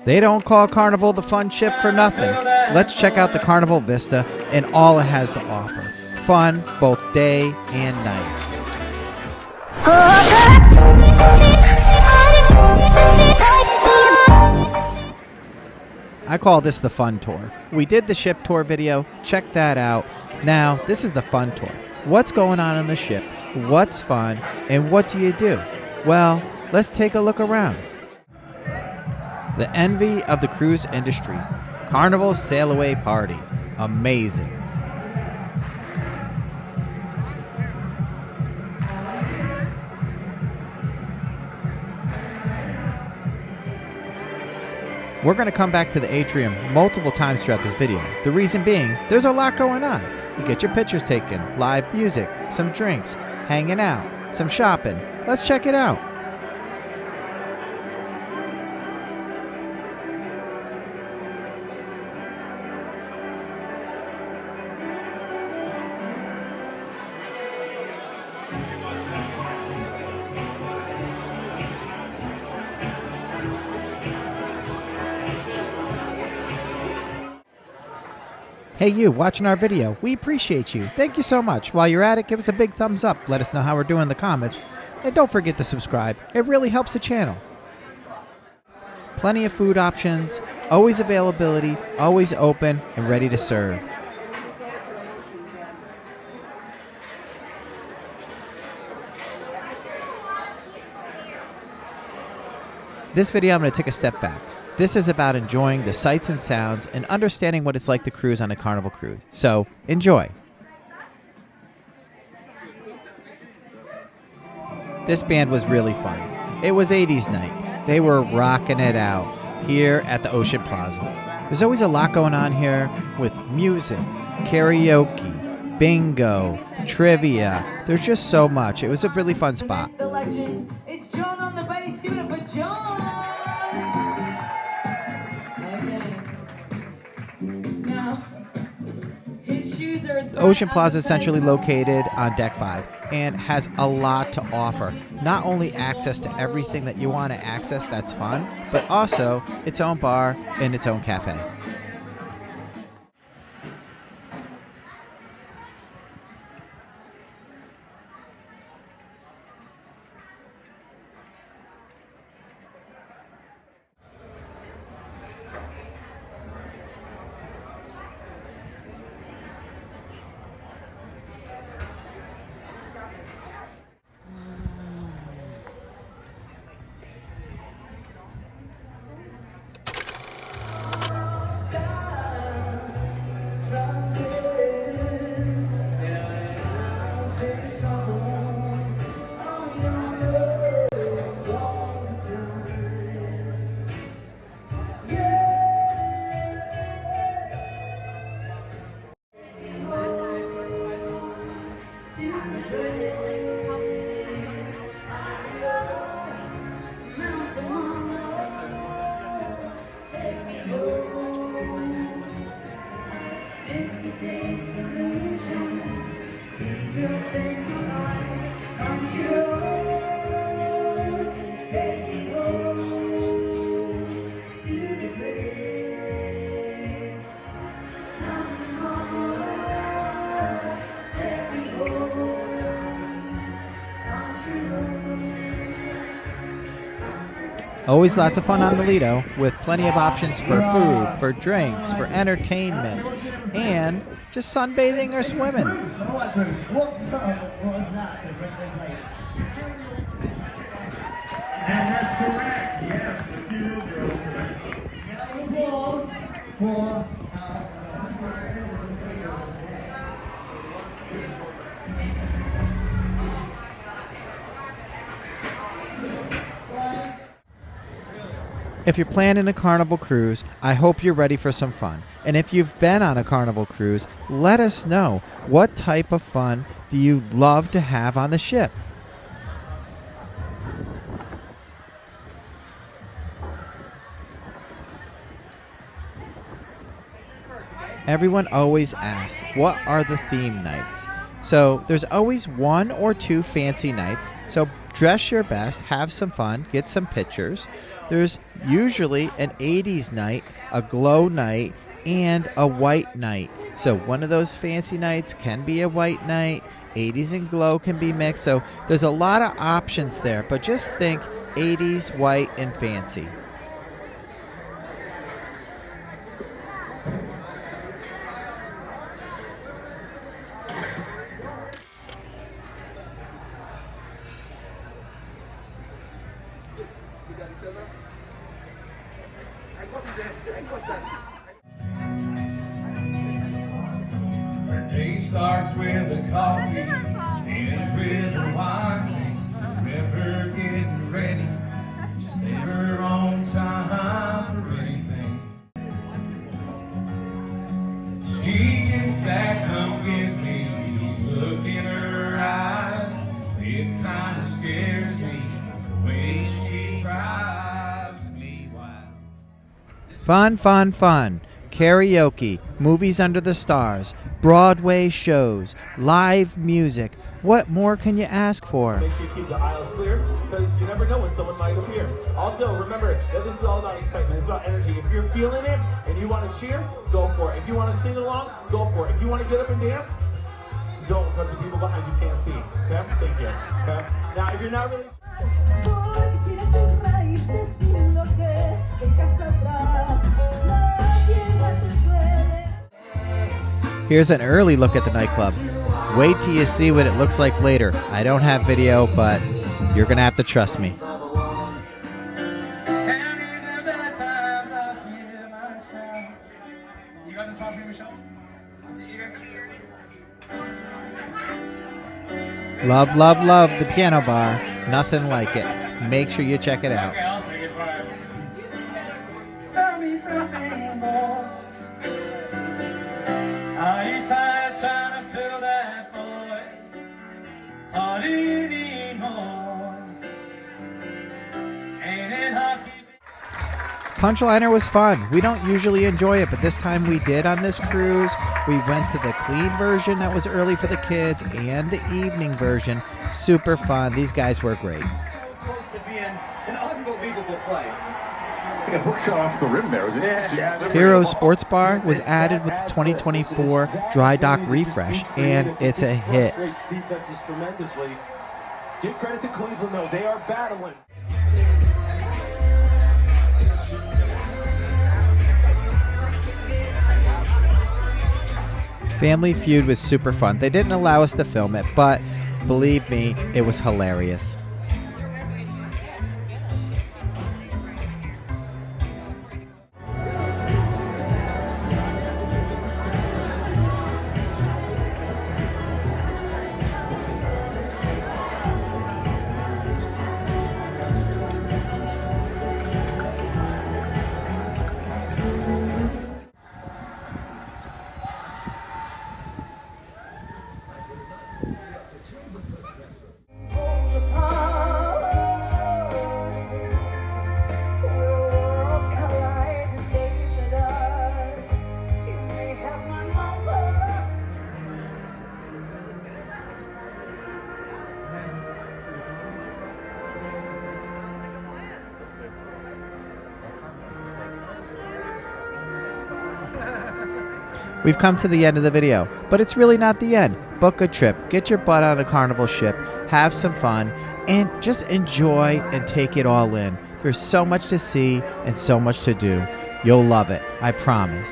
They don't call Carnival the fun ship for nothing. Let's check out the Carnival Vista and all it has to offer. Fun both day and night. I call this the fun tour. We did the ship tour video. Check that out. Now, this is the fun tour. What's going on the ship? What's fun? And what do you do? Well, let's take a look around. The envy of the cruise industry. Carnival Sail Away Party. Amazing. We're going to come back to the atrium multiple times throughout this video. The reason being, there's a lot going on. You get your pictures taken, live music, some drinks, hanging out, some shopping. Let's check it out. Hey you, watching our video, we appreciate you. Thank you so much. While you're at it, give us a big thumbs up. Let us know how we're doing in the comments. And don't forget to subscribe. It really helps the channel. Plenty of food options, always availability, always open and ready to serve. This video, I'm going to take a step back. This is about enjoying the sights and sounds and understanding what it's like to cruise on a Carnival cruise. So, enjoy. This band was really fun. It was 80s night. They were rocking it out here at the Ocean Plaza. There's always a lot going on here with music, karaoke, bingo, trivia. There's just so much. It was a really fun spot. The legend is John on the bass. Give it up for John. The Ocean Plaza is centrally located on Deck 5 and has a lot to offer. Not only access to everything that you want to access that's fun, but also its own bar and its own cafe. Always lots of fun on the Lido with plenty of options for food, for drinks, for entertainment, and just sunbathing or swimming. What's up? What was that? The Brenton plate. And that's correct. Yes, the two little girls correct. Now applause for our If you're planning a Carnival cruise, I hope you're ready for some fun. And if you've been on a Carnival cruise, let us know, what type of fun do you love to have on the ship? Everyone always asks, what are the theme nights? So there's always one or two fancy nights, so Dress your best, have some fun, get some pictures. There's usually an 80s night, a glow night, and a white night. So one of those fancy nights can be a white night. 80s and glow can be mixed. So there's a lot of options there, but just think 80s, white, and fancy. Her day starts with a coffee, ends with a wine. Remember getting ready, she's never on time for anything. She gets that come with me, look in her eyes. It kind of scares me, the way she drives me wild. Fun, fun, fun. Karaoke, movies under the stars, Broadway shows, live music. What more can you ask for? Make sure you keep the aisles clear, because you never know when someone might appear. Also, remember that this is all about excitement. It's about energy. If you're feeling it and you want to cheer, go for it. If you want to sing along, go for it. If you want to get up and dance, don't, because the people behind you can't see. Okay? Thank you. Okay? Now, if you're not really... Porque tiene tus raíces sin lo que dejas atrás. Nadie te puede. Here's an early look at the nightclub. Wait till you see what it looks like later. I don't have video, but you're going to have to trust me. And in the bad times I feel myself. You got this one for me, Michelle? Love, love, love the piano bar. Nothing like it. Make sure you check it out. Okay, I'll sing it for you. Tell me something more. Are you tired trying to fill that void? Or do you need more? Ain't it hard keeping... Punchliner was fun. We don't usually enjoy it, but this time we did on this cruise. We went to the clean version that was early for the kids and the evening version. Super fun. These guys were great. Close to being an unbelievable play. Yeah, hook shot off the rim there, wasn't it? Yeah. Hero Sports Bar was added with the 2024 Dry Dock Refresh, and it's a hit. Defenses tremendously. Give credit to Cleveland, though. They are battling. Family Feud was super fun. They didn't allow us to film it, but believe me, it was hilarious. We've come to the end of the video, but it's really not the end. Book a trip, get your butt on a Carnival ship, have some fun, and just enjoy and take it all in. There's so much to see and so much to do. You'll love it, I promise.